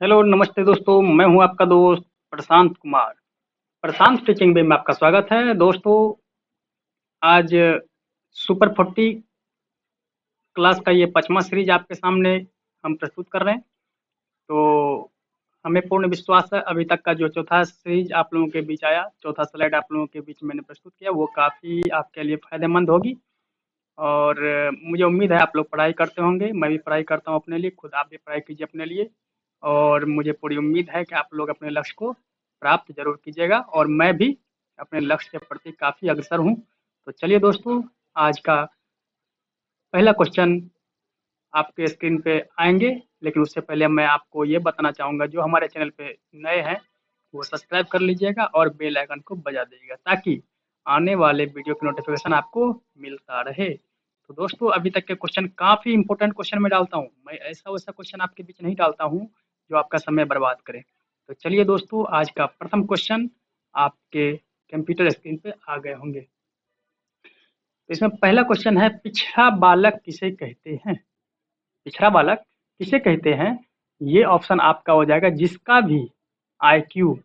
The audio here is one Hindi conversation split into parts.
हेलो, नमस्ते दोस्तों। मैं हूं आपका दोस्त प्रशांत कुमार। प्रशांत टीचिंग वे में आपका स्वागत है दोस्तों। आज सुपर 40 क्लास का ये 5वां सीरीज आपके सामने हम प्रस्तुत कर रहे हैं। तो हमें पूर्ण विश्वास है अभी तक का जो चौथा सीरीज आप लोगों के बीच आया, चौथा स्लाइड आप लोगों के बीच मैंने प्रस्तुत किया, वो काफ़ी आपके लिए फ़ायदेमंद होगी। और मुझे उम्मीद है आप लोग पढ़ाई करते होंगे, मैं भी पढ़ाई करता हूँ अपने लिए, खुद आप भी पढ़ाई कीजिए अपने लिए। और मुझे पूरी उम्मीद है कि आप लोग अपने लक्ष्य को प्राप्त ज़रूर कीजिएगा और मैं भी अपने लक्ष्य के प्रति काफ़ी अग्रसर हूँ। तो चलिए दोस्तों, आज का पहला क्वेश्चन आपके स्क्रीन पे आएँगे, लेकिन उससे पहले मैं आपको ये बताना चाहूँगा जो हमारे चैनल पे नए हैं, वो सब्सक्राइब कर लीजिएगा और बेल आइकन को बजा दीजिएगा ताकि आने वाले वीडियो की नोटिफ़िकेशन आपको मिलता रहे। तो दोस्तों, अभी तक के क्वेश्चन काफ़ी इंपॉर्टेंट क्वेश्चन मैं डालता हूँ। मैं ऐसा-वैसा क्वेश्चन आपके बीच नहीं डालता हूँ जो आपका समय बर्बाद करे। तो चलिए दोस्तों, आज का प्रथम क्वेश्चन आपके कंप्यूटर स्क्रीन पे आ गए होंगे। तो इसमें पहला क्वेश्चन है, पिछड़ा बालक किसे कहते हैं? पिछड़ा बालक किसे कहते हैं? ये ऑप्शन आपका हो जाएगा, जिसका भी आईक्यू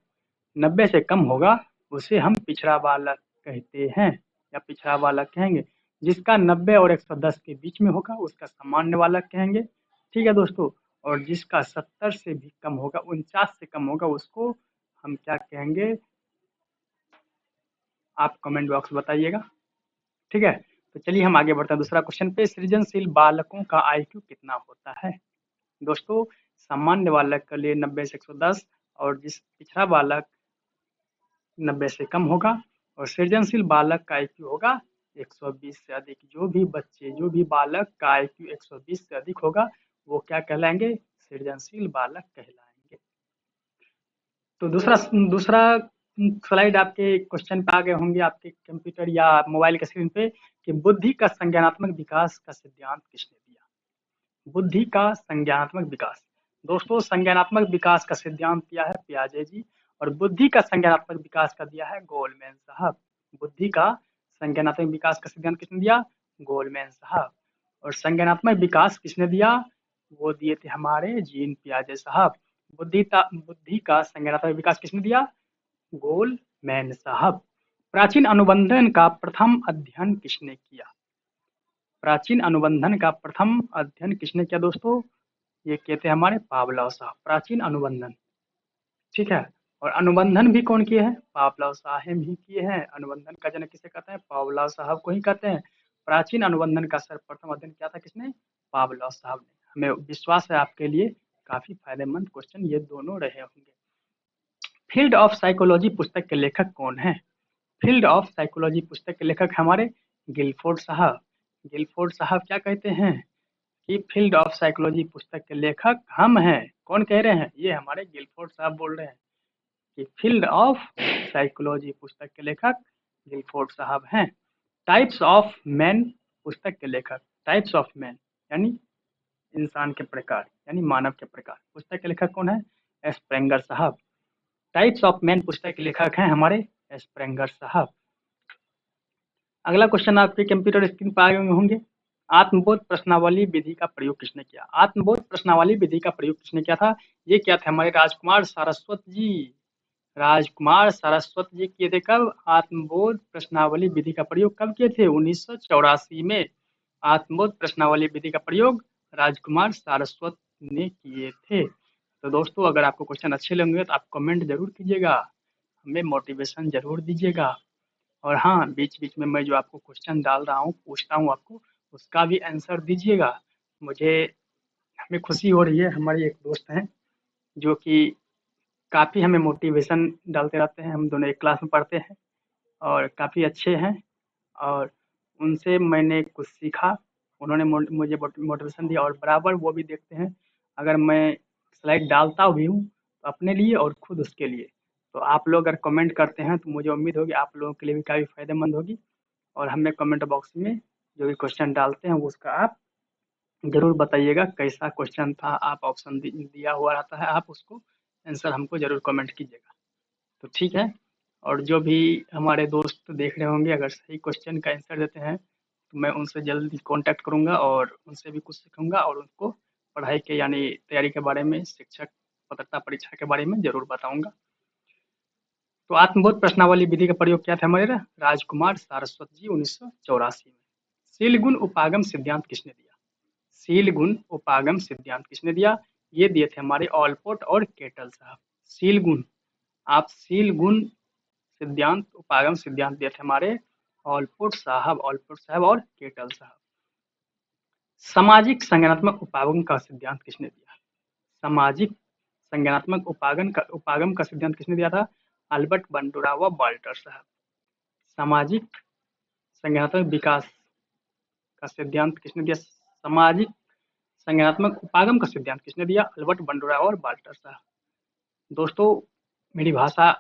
90 से कम होगा उसे हम पिछड़ा बालक कहते हैं या पिछड़ा बालक कहेंगे। जिसका 90 और 110 के बीच में होगा उसका सामान्य बालक कहेंगे। ठीक है दोस्तों। और जिसका 70 से भी कम होगा, 49 से कम होगा, उसको हम क्या कहेंगे, आप कमेंट बॉक्स में बताइएगा। ठीक है। तो चलिए हम आगे बढ़ते हैं दूसरा क्वेश्चन पे। सृजनशील बालकों का आईक्यू कितना होता है? दोस्तों, सामान्य बालक के लिए 90 से 110 और जिस पिछड़ा बालक 90 से कम होगा और सृजनशील बालक का आईक्यू होगा 120 से अधिक। जो भी बालक का आईक्यू 120 से अधिक होगा वो क्या कहलाएंगे? सृजनशील बालक कहलाएंगे। तो दूसरा दूसरा स्लाइड आपके क्वेश्चन पे आ गए होंगे आपके कंप्यूटर या मोबाइल के स्क्रीन पे कि बुद्धि का संज्ञानात्मक विकास का सिद्धांत किसने दिया? बुद्धि का संज्ञानात्मक विकास। दोस्तों, संज्ञानात्मक विकास का सिद्धांत दिया है पियाजे जी और बुद्धि का संज्ञानात्मक विकास का दिया है गोलमैन साहब। बुद्धि का संज्ञानात्मक विकास का सिद्धांत किसने दिया? गोलमैन साहब। और संज्ञानात्मक विकास किसने दिया? वो दिए थे हमारे जीन पियाजे साहब। बुद्धि का संज्ञानात्मक विकास किसने दिया? गोलमैन साहब। प्राचीन अनुबंधन का प्रथम अध्ययन किसने किया? प्राचीन अनुबंधन का प्रथम अध्ययन किसने किया दोस्तों? ये कहते हैं हमारे पावलोव साहब। प्राचीन अनुबंधन, ठीक है। और अनुबंधन भी कौन किए हैं? पावलोव साहब ही किए हैं। अनुबंधन का जनक किसे कहते हैं? पावलोव साहब को ही कहते हैं। प्राचीन अनुबंधन का सर्वप्रथम अध्ययन किया था किसने? पावलोव साहब ने। हमें विश्वास है आपके लिए काफी फायदेमंद क्वेश्चन ये दोनों रहे होंगे। फील्ड ऑफ साइकोलॉजी पुस्तक के लेखक कौन है? फील्ड ऑफ साइकोलॉजी पुस्तक के लेखक हमारे गिलफोर्ड साहब। गिलफोर्ड साहब क्या कहते हैं कि फील्ड ऑफ साइकोलॉजी पुस्तक के लेखक हम हैं। कौन कह रहे हैं? ये हमारे गिलफोर्ड साहब बोल रहे हैं कि फील्ड ऑफ साइकोलॉजी पुस्तक के लेखक गिलफोर्ड साहब हैं। टाइप्स ऑफ मैन पुस्तक के लेखक, टाइप्स ऑफ मैन यानी इंसान के प्रकार यानी मानव के प्रकार, पुस्तक के लेखक कौन है? स्प्रेंगर साहब। टाइप्स ऑफ मैन पुस्तक के लेखक हैं हमारे स्प्रेंगर साहब। अगला क्वेश्चन आपके कंप्यूटर स्क्रीन पर आए हुए होंगे। आत्मबोध प्रश्नावली विधि का प्रयोग किसने किया? आत्मबोध प्रश्नावली विधि का प्रयोग किसने किया था? ये क्या थे हमारे राजकुमार सारस्वत जी। राजकुमार सारस्वत जी किए थे। कब? आत्मबोध प्रश्नावली विधि का प्रयोग कब किए थे? 1984 में आत्मबोध प्रश्नावली विधि का प्रयोग राजकुमार सारस्वत ने किए थे। तो दोस्तों, अगर आपको क्वेश्चन अच्छे लगे तो आप कमेंट जरूर कीजिएगा, हमें मोटिवेशन जरूर दीजिएगा। और हाँ, बीच-बीच में मैं जो आपको क्वेश्चन डाल रहा हूँ, पूछता हूँ आपको, उसका भी आंसर दीजिएगा। मुझे हमें खुशी हो रही है, हमारे एक दोस्त हैं जो कि काफ़ी हमें मोटिवेशन डालते रहते हैं। हम दोनों एक क्लास में पढ़ते हैं और काफ़ी अच्छे हैं और उनसे मैंने कुछ सीखा। उन्होंने मुझे मोटिवेशन दिया और बराबर वो भी देखते हैं। अगर मैं स्लाइड डालता भी हूँ तो अपने लिए और खुद उसके लिए। तो आप लोग अगर कमेंट करते हैं तो मुझे उम्मीद होगी आप लोगों के लिए भी काफ़ी फ़ायदेमंद होगी। और हमें कमेंट बॉक्स में जो भी क्वेश्चन डालते हैं वो उसका आप ज़रूर बताइएगा कैसा क्वेश्चन था। आप ऑप्शन दिया हुआ रहता है, आप उसको आंसर हमको ज़रूर कमेंट कीजिएगा। तो ठीक है। और जो भी हमारे दोस्त देख रहे होंगे अगर सही क्वेश्चन का आंसर देते हैं तो मैं उनसे जल्दी कांटेक्ट करूंगा और उनसे भी कुछ सीखूंगा और उनको पढ़ाई के यानी तैयारी के बारे में शिक्षक पात्रता परीक्षा के बारे में जरूर बताऊंगा। तो आत्मबोध प्रश्नावली विधि का प्रयोग क्या था हमारे राजकुमार सारस्वत जी 1984 में। शील गुण उपागम सिद्धांत किसने दिया? शील गुण उपागम सिद्धांत किसने दिया? ये दिए थे हमारे ऑलपोर्ट और केटल साहब। शील गुण, आप शील गुण सिद्धांत उपागम सिद्धांत दिए थे हमारे ऑलपोर्ट साहब और केटल साहब। सामाजिक संज्ञानात्मक उपागम का सिद्धांत किसने दिया? सामाजिक संज्ञानात्मक उपागम का सिद्धांत किसने दिया था? अल्बर्ट बंडूरा व वाल्टर साहब। सामाजिक संज्ञानात्मक विकास का सिद्धांत किसने दिया? सामाजिक संज्ञानात्मक उपागम का सिद्धांत किसने दिया? अल्बर्ट बंडूरा और वाल्टर साहब। दोस्तों, मेरी भाषा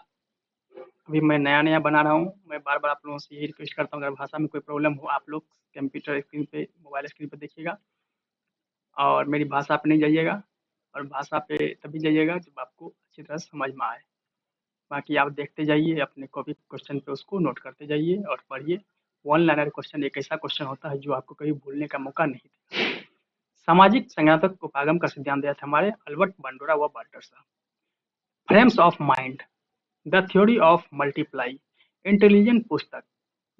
अभी मैं नया बना रहा हूँ। मैं बार बार आप लोगों से यही रिक्वेस्ट करता हूँ, अगर भाषा में कोई प्रॉब्लम हो आप लोग कंप्यूटर स्क्रीन पे, मोबाइल स्क्रीन पे देखिएगा और मेरी भाषा पे नहीं जाइएगा, और भाषा पे तभी जाइएगा जब आपको अच्छी तरह समझ में आए। बाकी आप देखते जाइए, अपने कॉपी क्वेश्चन पे उसको नोट करते जाइए और पढ़िए। वन लाइनर क्वेश्चन एक ऐसा क्वेश्चन होता है जो आपको कभी भूलने का मौका नहीं देता। सामाजिक संज्ञानात्मक उपागम का सिद्धांत दिया था हमारे अल्बर्ट बंडूरा व वाल्टर साहब। Frames of mind, the theory of multiply, intelligent पुस्तक,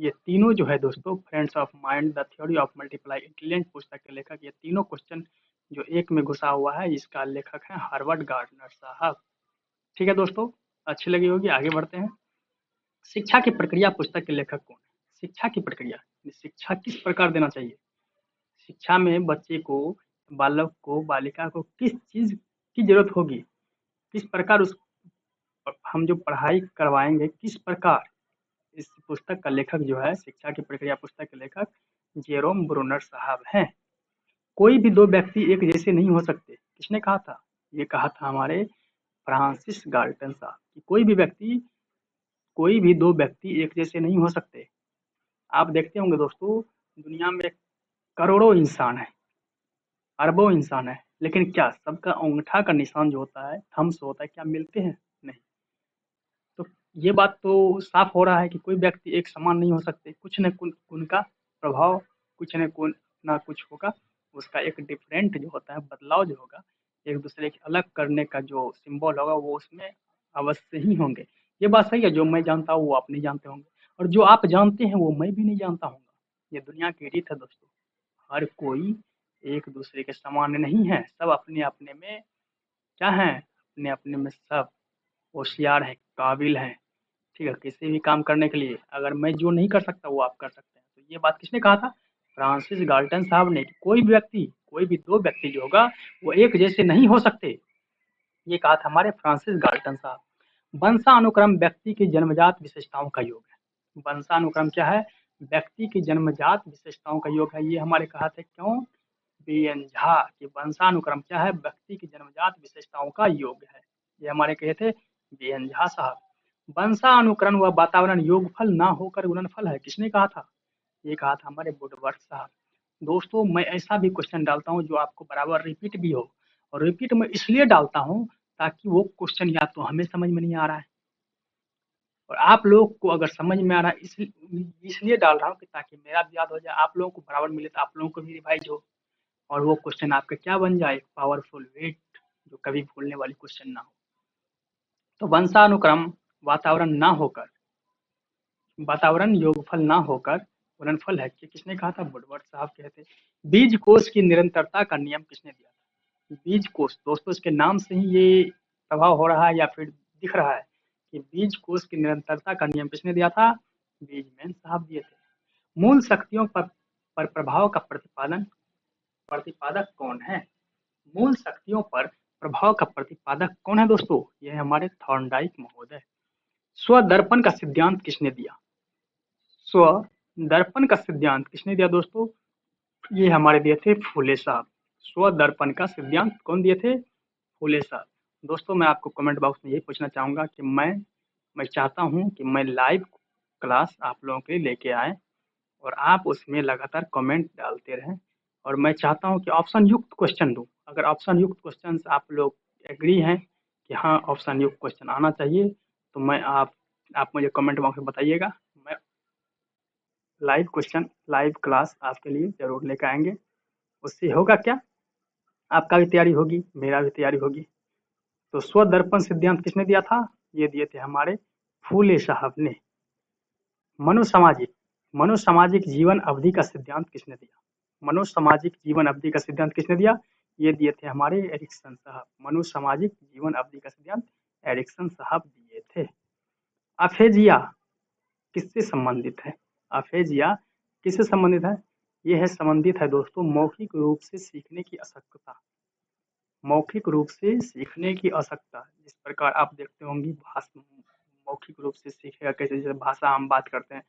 ये तीनों जो है दोस्तों, friends of mind, the theory of multiply, intelligent पुस्तक के लेखक, ये तीनों क्वेश्चन जो एक में घुसा हुआ है, इसका लेखक है हार्वर्ड गार्डनर साहब। ठीक है दोस्तों, अच्छी लगी होगी, आगे बढ़ते हैं। शिक्षा की प्रक्रिया पुस्तक के लेखक कौन है? शिक्षा की प्रक्रिया, शिक्षा किस प्रकार देना चाहिए? शिक्षा में बच्चे को, बालक को, बालिका को किस चीज की जरूरत होगी, किस प्रकार उस हम जो पढ़ाई करवाएंगे किस प्रकार, इस पुस्तक का लेखक जो है, शिक्षा की प्रक्रिया पुस्तक के लेखक जेरोम ब्रूनर साहब हैं। कोई भी दो व्यक्ति एक जैसे नहीं हो सकते, किसने कहा था? ये कहा था हमारे फ्रांसिस गाल्टन साहब कि कोई भी दो व्यक्ति एक जैसे नहीं हो सकते। आप देखते होंगे दोस्तों, दुनिया में करोड़ों इंसान है, अरबों इंसान है, लेकिन क्या सबका अंगूठा का निशान जो होता है, थम्स होता है, क्या मिलते हैं? नहीं। तो ये बात तो साफ हो रहा है कि कोई व्यक्ति एक समान नहीं हो सकते, कुछ न कुछ उनका प्रभाव, कुछ न कुछ ना कुछ होगा, उसका एक डिफरेंट जो होता है, बदलाव जो होगा, एक दूसरे के अलग करने का जो सिंबल होगा वो उसमें अवश्य ही होंगे। ये बात सही है, जो मैं जानता हूँ वो आप नहीं जानते होंगे, और जो आप जानते हैं वो मैं भी नहीं जानता हूँ। ये दुनिया की रीत है दोस्तों, हर कोई एक दूसरे के समान नहीं है, सब अपने अपने में क्या है, अपने अपने में सब होशियार है, काबिल है। ठीक है, किसी भी काम करने के लिए अगर मैं जो नहीं कर सकता वो आप कर सकते हैं। तो ये बात किसने कहा था? फ्रांसिस गाल्टन साहब ने। कोई भी दो व्यक्ति जो होगा वो एक जैसे नहीं हो सकते, ये कहा था हमारे फ्रांसिस गाल्टन साहब। वंशानुक्रम व्यक्ति की जन्मजात विशेषताओं का योग है। वंशानुक्रम क्या है? व्यक्ति की जन्मजात विशेषताओं का योग है। ये हमारे कहा थे क्यों? बीएन झा कि वंशानुक्रम क्या है? व्यक्ति की जन्मजात विशेषताओं का योग है। ये हमारे कहे थे बीएन झा साहब। वंशानुक्रम व वातावरण योगफल ना होकर गुणनफल है, किसने कहा था? ये कहा था हमारे वुडवर्थ साहब। दोस्तों, मैं ऐसा भी क्वेश्चन डालता हूँ जो आपको बराबर रिपीट भी हो, और रिपीट मैं इसलिए डालता हूँ ताकि वो क्वेश्चन या तो हमें समझ में नहीं आ रहा है और आप लोग को अगर समझ में आ रहा है, इसलिए डाल रहा हूँ कि ताकि मेरा भी याद हो जाए, आप लोगों को बराबर मिले, तो आप लोगों को भी रिवाइज हो और वो क्वेश्चन आपका क्या बन जाए, पावरफुल वेट, जो कभी भूलने वाली क्वेश्चन ना हो। तो वंशानुक्रम वातावरण योगफल ना होकर गुणनफल है, कि किसने कहा था? वुडवर्थ साहब कहते। बीज कोश की निरंतरता का नियम किसने दिया था? बीज कोश, दोस्तों इसके नाम से ही ये प्रभाव हो रहा है या फिर दिख रहा है कि बीज कोश की निरंतरता का नियम किसने दिया था? बीजमैन साहब दिए थे। मूल शक्तियों पर प्रभाव का प्रतिपादक कौन है? मूल शक्तियों पर प्रभाव का प्रतिपादक कौन है दोस्तों? ये है हमारे थॉर्नडाइक महोदय। स्वदर्पण का सिद्धांत किसने दिया? स्व दर्पण का सिद्धांत किसने दिया दोस्तों? ये हमारे दिए थे फूले साहब। स्व दर्पण का सिद्धांत कौन दिए थे? फूले साहब। दोस्तों, मैं आपको कमेंट बॉक्स में यही पूछना चाहूंगा कि मैं चाहता हूं कि मैं लाइव क्लास आप लोगों के लिए लेके आए और आप उसमें लगातार कमेंट डालते रहें, और मैं चाहता हूं कि ऑप्शन युक्त क्वेश्चन दूं। अगर ऑप्शन युक्त क्वेश्चन आप लोग एग्री हैं कि हाँ ऑप्शन युक्त क्वेश्चन आना चाहिए, तो मैं आप मुझे कमेंट बॉक्स में बताइएगा। मैं लाइव क्लास आपके लिए जरूर लेकर आएंगे। उससे होगा क्या? आपका भी तैयारी होगी, मेरा भी तैयारी होगी। तो स्वदर्पण सिद्धांत किसने दिया था? ये दिए थे हमारे फूले साहब ने। मनोसामाजिक मनोसामाजिक जीवन अवधि का सिद्धांत किसने दिया? मनोसामाजिक जीवन अवधि का सिद्धांत किसने दिया? ये दिए थे हमारे एरिक्सन साहब। मनोसामाजिक जीवन अवधि का सिद्धांत एरिक्सन साहब दिए थे। अफेजिया किससे संबंधित है? अफेजिया किससे संबंधित है? ये है संबंधित है दोस्तों मौखिक रूप से सीखने की अशक्तता। मौखिक रूप से सीखने की अशक्तता, जिस प्रकार आप देखते होंगे मौखिक रूप से सीखेगा कैसे, जैसे भाषा हम बात करते हैं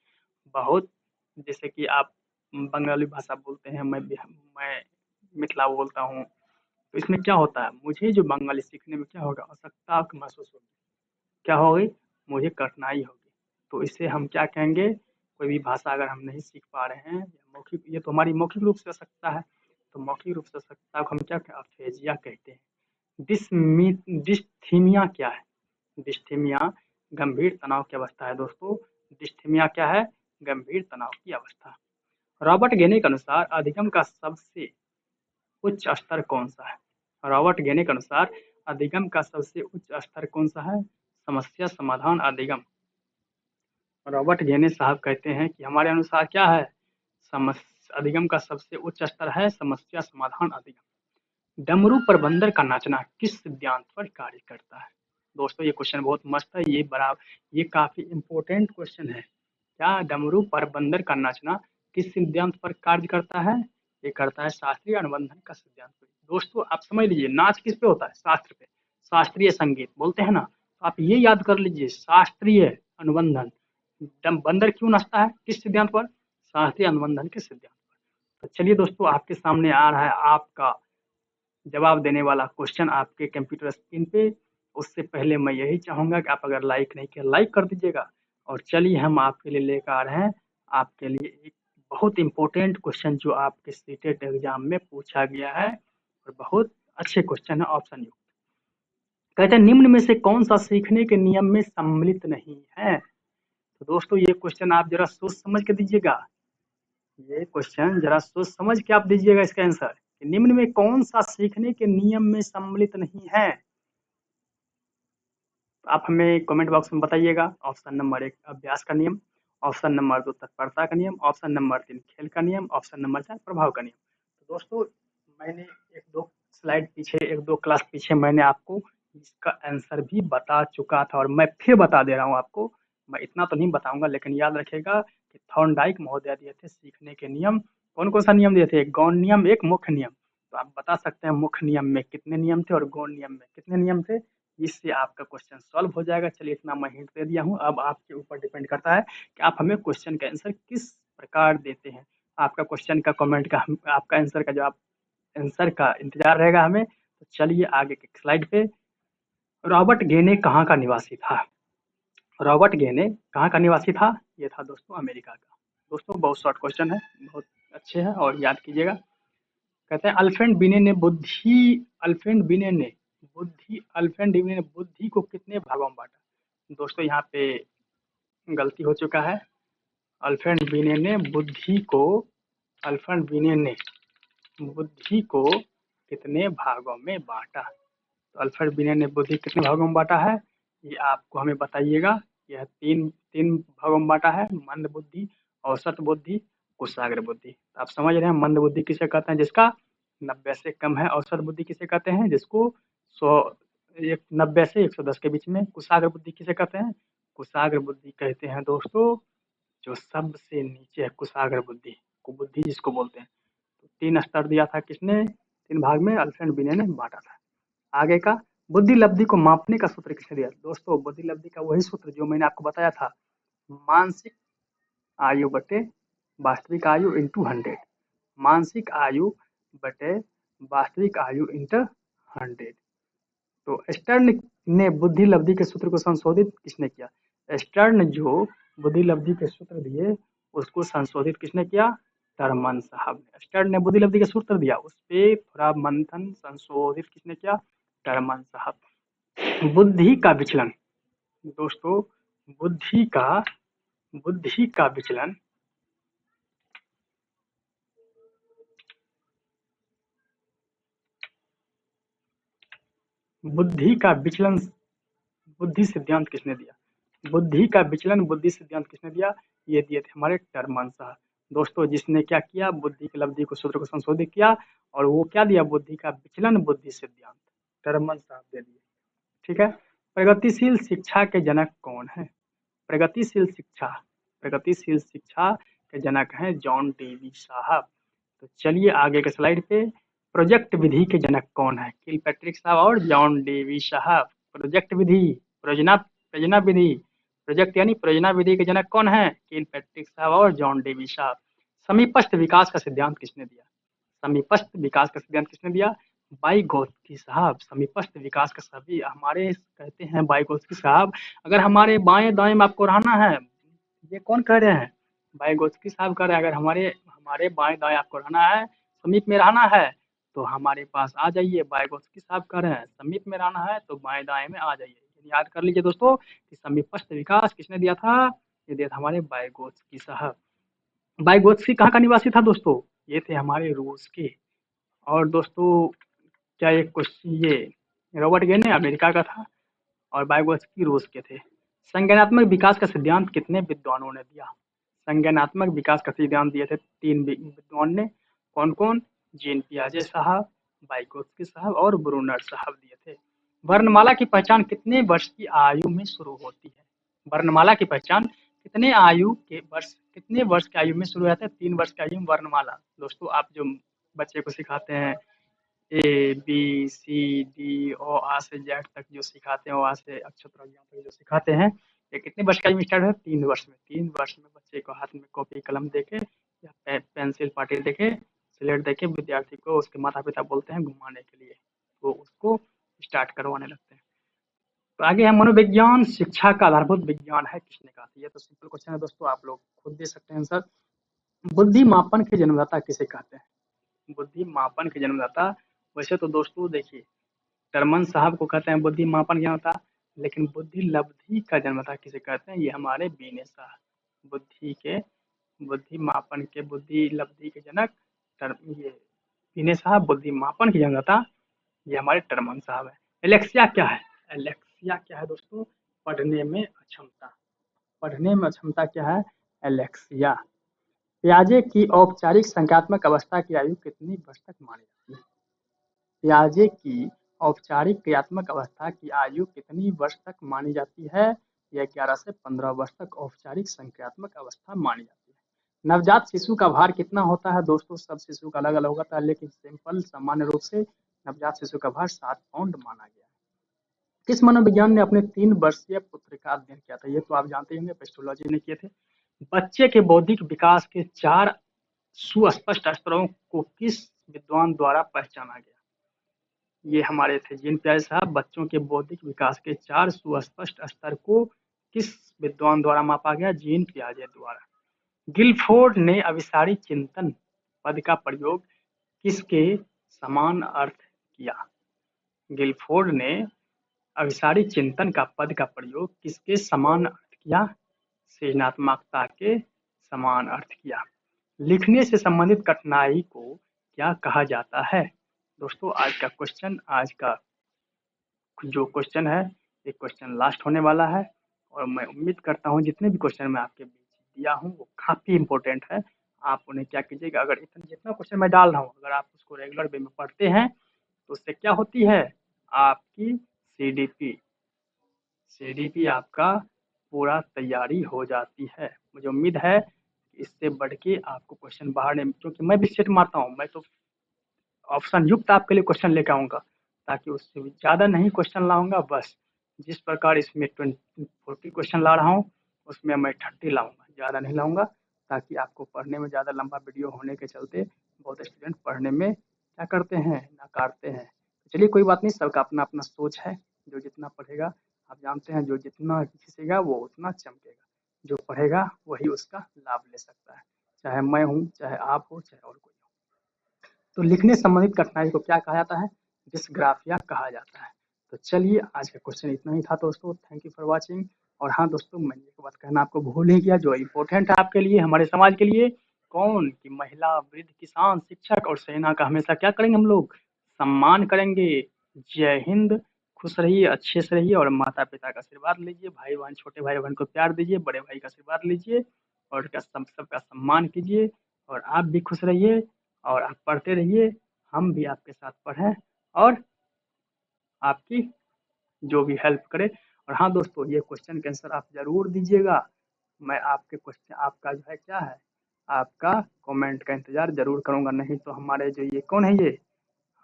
बहुत, जैसे कि आप बंगाली भाषा बोलते हैं, मैं मिथिला बोलता हूँ, तो इसमें क्या होता है, मुझे जो बंगाली सीखने में क्या होगा, अशक्तता महसूस होगी, क्या होगी, मुझे कठिनाई होगी। तो इससे हम क्या कहेंगे, कोई भी भाषा अगर हम नहीं सीख पा रहे हैं मौखिक, ये तो हमारी मौखिक रूप से अशक्तता है, तो मौखिक रूप से अशक्तता को हम क्या अफेजिया कहते हैं। डिस्थीमिया क्या है? डिस्थीमिया गंभीर तनाव की अवस्था है दोस्तों। डिस्थीमिया क्या है? गंभीर तनाव की अवस्था। रॉबर्ट गेने के अनुसार अधिगम का सबसे उच्च स्तर कौन सा है? रॉबर्ट गेने के अनुसार अधिगम का सबसे उच्च स्तर कौन सा है? समस्या समाधान अधिगम। रॉबर्ट गेने साहब कहते हैं कि हमारे अनुसार क्या है, अधिगम का सबसे उच्च स्तर है समस्या समाधान अधिगम। डमरू पर बंदर का नाचना किस सिद्धांत पर कार्य करता है? दोस्तों ये क्वेश्चन बहुत मस्त है, ये काफी इंपॉर्टेंट क्वेश्चन है। क्या डमरू पर बंदर का नाचना किस सिद्धांत पर कार्य करता है? ये करता है शास्त्रीय अनुबंधन का सिद्धांत पर। दोस्तों आप समझ लीजिए, नाच किस पे होता है? शास्त्र पे। शास्त्रीय संगीत बोलते हैं ना, तो आप ये याद कर लीजिए, शास्त्रीय अनुबंधन। बंदर क्यों नाचता है, किस सिद्धांत पर? शास्त्रीय अनुबंधन के सिद्धांत पर। तो चलिए दोस्तों, आपके सामने आ रहा है आपका जवाब देने वाला क्वेश्चन आपके कंप्यूटर स्क्रीन पे। उससे पहले मैं यही चाहूंगा कि आप अगर लाइक नहीं किया, लाइक कर दीजिएगा। और चलिए हम आपके लिए लेकर आ रहे हैं आपके लिए एक बहुत इंपॉर्टेंट क्वेश्चन, जो आपके सीटेट एग्जाम में पूछा गया है और बहुत अच्छे क्वेश्चन है, ऑप्शन युक्त। कहते हैं निम्न में से कौन सा सीखने के नियम में सम्मिलित नहीं है? तो दोस्तों ये क्वेश्चन आप जरा सोच समझ के दीजिएगा। ये क्वेश्चन जरा सोच समझ के आप दीजिएगा इसका आंसर, कि निम्न में कौन सा सीखने के नियम में सम्मिलित नहीं है? तो आप हमें कमेंट बॉक्स में बताइएगा। ऑप्शन नंबर 1 अभ्यास का नियम, ऑप्शन नंबर 2 तत्परता का नियम, ऑप्शन नंबर 3 खेल का नियम, ऑप्शन नंबर 4 प्रभाव का नियम। तो दोस्तों मैंने एक दो स्लाइड पीछे, एक दो क्लास पीछे मैंने आपको इसका आंसर भी बता चुका था, और मैं फिर बता दे रहा हूँ आपको। मैं इतना तो नहीं बताऊंगा, लेकिन याद रखेगा कि थॉर्नडाइक महोदय दिए थे सीखने के नियम। कौन कौन सा नियम दिए थे? एक गौण नियम, एक मुख्य नियम। तो आप बता सकते हैं मुख्य नियम में कितने नियम थे और गौण नियम में कितने नियम थे। इससे आपका क्वेश्चन सॉल्व हो जाएगा। चलिए इतना मैं हिंट दे दिया हूँ, अब आपके ऊपर डिपेंड करता है कि आप हमें क्वेश्चन का आंसर किस प्रकार देते हैं। आपका क्वेश्चन का कमेंट का आपका आंसर का जवाब, आंसर का इंतजार रहेगा हमें। तो चलिए आगे के स्लाइड पे। रॉबर्ट गेने कहाँ का निवासी था? रॉबर्ट गेने कहाँ का निवासी था? ये था दोस्तों अमेरिका का। दोस्तों बहुत शॉर्ट क्वेश्चन है, बहुत अच्छे हैं और याद कीजिएगा। कहते हैं अल्फ्रेड बिने ने बुद्धि को कितने भागों में बांटा? दोस्तों यहाँ पे गलती हो चुका है। अल्फ्रेड बिने ने बुद्धि को अल्फ्रेड बिने ने बुद्धि को कितने भागों में बांटा? तो अल्फ्रेड बिने ने बुद्धि कितने भागों में बांटा है, ये आपको हमें बताइएगा। यह तीन तीन भागों में बांटा है, मंद बुद्धि, औसत बुद्धि, कुशाग्र बुद्धि। तो आप समझ रहे हैं मंद बुद्धि किसे कहते हैं? जिसका 90 से कम है। औसत बुद्धि किसे कहते हैं? जिसको 90 से 110 के बीच में। कुशाग्र बुद्धि किसे कहते हैं? कुशाग्र बुद्धि कहते हैं दोस्तों जो सबसे नीचे है, कुशाग्र बुद्धि, कुबुद्धि जिसको बोलते हैं। तो 3 स्तर दिया था किसने? 3 भाग में अल्फ्रेड बिने ने बांटा था। आगे का, बुद्धि लब्धि को मापने का सूत्र किसने दिया? दोस्तों बुद्धि लब्धि का वही सूत्र जो मैंने आपको बताया था, मानसिक आयु बटे वास्तविक आयु इंटू 100। मानसिक आयु बटे वास्तविक आयु इंटू 100। तो स्टर्न ने बुद्धि लब्धि के सूत्र को संशोधित किसने किया? स्टर्न जो बुद्धि लब्धि के सूत्र दिए उसको संशोधित किसने किया? टर्मन साहब ने। स्टर्न ने बुद्धि लब्धि का सूत्र दिया, उस पर थोड़ा मंथन संशोधित किसने किया? टर्मन साहब। बुद्धि का विचलन दोस्तों, बुद्धि का विचलन बुद्धि का विचलन बुद्धि सिद्धांत किसने दिया? बुद्धि का विचलन बुद्धि सिद्धांत किसने दिया? ये दिए थे हमारे टर्मन साहब। दोस्तों जिसने क्या किया, बुद्धि की लब्धि को सूत्र को संशोधित किया और वो क्या दिया, बुद्धि का विचलन बुद्धि सिद्धांत, टर्मन साहब दे दिए। ठीक है। प्रगतिशील शिक्षा के जनक कौन है? प्रगतिशील शिक्षा प्रगतिशील शिक्षा के जनक हैं जॉन डेवी साहब। तो चलिए आगे के स्लाइड पे। प्रोजेक्ट विधि के जनक कौन है? किलपैट्रिक साहब और जॉन डेवी साहब। प्रोजेक्ट विधि, प्रयोजना प्रयोजना विधि, प्रोजेक्ट यानी प्रयोजना विधि के जनक कौन है? किलपैट्रिक साहब और जॉन डेवी साहब। समीपस्थ विकास का सिद्धांत किसने दिया? समीपस्थ विकास का सिद्धांत किसने दिया? वाइगोत्स्की साहब। समीपस्थ विकास का सभी हमारे कहते हैं वाइगोत्स्की साहब। अगर हमारे बाएं दाएं में आपको रहना है, ये कौन कह रहे हैं? वाइगोत्स्की साहब कह रहे हैं। अगर हमारे हमारे बाएं दाएं आपको रहना है, समीप में रहना है, तो हमारे पास आ जाइए। वाइगोत्स्की साहब कह रहे हैं समीप में रहना है तो बाएं दाएं में आ जाइए। याद कर लीजिए दोस्तों कि समीपस्थ विकास किसने दिया था? ये दिया था हमारे वाइगोत्स्की साहब। वाइगोत्स्की कहाँ का निवासी था दोस्तों? ये थे हमारे रूस के। और दोस्तों क्या ये क्वेश्चन, ये रॉबर्ट गेने अमेरिका का था और वाइगोत्स्की रूस के थे। संज्ञानात्मक विकास का सिद्धांत कितने विद्वानों ने दिया? संज्ञानात्मक विकास का सिद्धांत दिए थे 3 विद्वान ने। कौन कौन? जीन पियाजे साहब, वाइगोत्स्की साहब और ब्रूनर साहब दिए थे। वर्णमाला की पहचान कितने वर्ष की आयु में शुरू होती है? वर्णमाला की पहचान कितने वर्ष की आयु में शुरू होता है? 3 वर्ष की आयु में वर्णमाला। दोस्तों आप जो बच्चे को सिखाते हैं A B C D O आ से जेड तक जो सिखाते हैं, ओ आ से अक्षर प्रज्ञा तक जो सिखाते हैं, ये कितने वर्ष का स्टार्ट है? 3 वर्ष में। 3 वर्ष में बच्चे को हाथ में कॉपी कलम देके या पेंसिल पाटी देके स्लेट देके विद्यार्थी को उसके माता पिता बोलते हैं घुमाने के लिए, तो उसको स्टार्ट करवाने लगते हैं। तो आगे है मनोविज्ञान शिक्षा का आधारभूत विज्ञान है किसने कहा था? ये तो सिंपल क्वेश्चन है दोस्तों, आप लोग खुद दे सकते हैं आंसर। बुद्धि मापन के जन्मदाता किसे कहते हैं? बुद्धि मापन के जन्मदाता, वैसे तो दोस्तों देखिए टर्मन साहब को कहते हैं बुद्धि मापन ज्ञाता, लेकिन बुद्धि लब्धि का जन्मदाता किसे कहते हैं? ये हमारे बीने साहब। बुद्धि मापन के बुद्धि लब्धि के जनक ये बीने साहब। बुद्धि मापन के जन्मदाता ये हमारे टर्मन साहब है। एलेक्सिया क्या है? एलेक्सिया क्या है दोस्तों? पढ़ने में अक्षमता। पढ़ने में अक्षमता क्या है? एलेक्सिया। पियाजे की औपचारिक संख्यात्मक अवस्था की आयु कितनी वर्ष तक मानी जाती है? पियाजे की औपचारिक क्रियात्मक अवस्था की आयु कितनी वर्ष तक मानी जाती है? यह 11 से 15 वर्ष तक औपचारिक संख्यात्मक अवस्था मानी जाती है। नवजात शिशु का भार कितना होता है दोस्तों? सब शिशु का अलग अलग होता है, लेकिन सिंपल सामान्य रूप से नवजात शिशु का भार 7 पाउंड माना गया है। किस मनोविज्ञान ने अपने 3 वर्षीय पुत्र का अध्ययन किया था? ये तो आप जानते होंगे, पेस्टोलॉजी ने किए थे। बच्चे के बौद्धिक विकास के 4 सुस्पष्ट स्तरों को किस विद्वान द्वारा पहचाना गया? ये हमारे थे जीन पियाजे साहब। बच्चों के बौद्धिक विकास के 4 सुस्पष्ट स्तर को किस विद्वान द्वारा मापा गया? जीन पियाजे द्वारा। गिलफोर्ड ने अभिसारी चिंतन पद का प्रयोग किसके समान अर्थ किया? गिलफोर्ड ने अभिसारी चिंतन का पद का प्रयोग किसके समान अर्थ किया? सृजनात्मकता के समान अर्थ किया। लिखने से संबंधित कठिनाई को क्या कहा जाता है? दोस्तों आज का क्वेश्चन, आज का जो क्वेश्चन है, ये क्वेश्चन लास्ट होने वाला है और मैं उम्मीद करता हूँ जितने भी क्वेश्चन मैं आपके बीच दिया हूँ वो काफ़ी इंपॉर्टेंट है। आप उन्हें क्या कीजिएगा, अगर इतना जितना क्वेश्चन मैं डाल रहा हूँ अगर आप उसको रेगुलर वे में पढ़ते हैं तो उससे क्या होती है, आपकी सीडीपी आपका पूरा तैयारी हो जाती है। मुझे उम्मीद है कि इससे बढ़ के आपको क्वेश्चन बाहर नहीं, क्योंकि मैं भी सेट मारता हूँ, मैं तो ऑप्शन युक्त आपके लिए क्वेश्चन लेकर आऊँगा, ताकि उससे भी ज़्यादा नहीं क्वेश्चन लाऊंगा। बस जिस प्रकार इसमें 40 क्वेश्चन ला रहा हूँ उसमें मैं 30 लाऊंगा, ज़्यादा नहीं लाऊंगा, ताकि आपको पढ़ने में ज़्यादा लंबा वीडियो होने के चलते बहुत स्टूडेंट पढ़ने में क्या करते हैं, नकारते हैं। तो चलिए कोई बात नहीं, सबका अपना अपना सोच है। जो जितना पढ़ेगा, आप जानते हैं जो जितना खींचेगा वो उतना चमकेगा। जो पढ़ेगा वही उसका लाभ ले सकता है, चाहे मैं हूँ, चाहे आप हो, चाहे और कोई हो। तो लिखने संबंधित कठिनाई को क्या कहा जाता है? डिस्ग्राफिया कहा जाता है। तो चलिए आज का क्वेश्चन इतना ही था दोस्तों। Thank you for watching. और हाँ दोस्तों, मैंने एक बात कहना आपको भूल नहीं किया जो इम्पोर्टेंट है आपके लिए, हमारे समाज के लिए। कौन? कि महिला, वृद्ध, किसान, शिक्षक और सेना का हमेशा क्या करेंगे हम लोग? सम्मान करेंगे। जय हिंद। खुश रहिए, अच्छे से रहिए और माता-पिता का आशीर्वाद लीजिए, भाई-बहन छोटे भाई-बहन को प्यार दीजिए, बड़े भाई का आशीर्वाद लीजिए और का सबका सम्मान कीजिए और आप भी खुश रहिए और आप पढ़ते रहिए, हम भी आपके साथ पढ़ें और आपकी जो भी हेल्प करें। और हाँ दोस्तों, ये क्वेश्चन के आंसर आप ज़रूर दीजिएगा। मैं आपके क्वेश्चन आपका जो है क्या है, आपका कमेंट का इंतज़ार ज़रूर करूँगा, नहीं तो हमारे जो ये कौन है ये,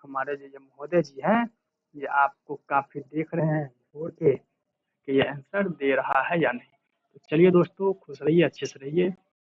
हमारे जो ये महोदय जी हैं, ये आपको काफ़ी देख रहे हैं छोड़ के कि ये आंसर दे रहा है या नहीं। तो चलिए दोस्तों, खुश रहिए, अच्छे से रहिए।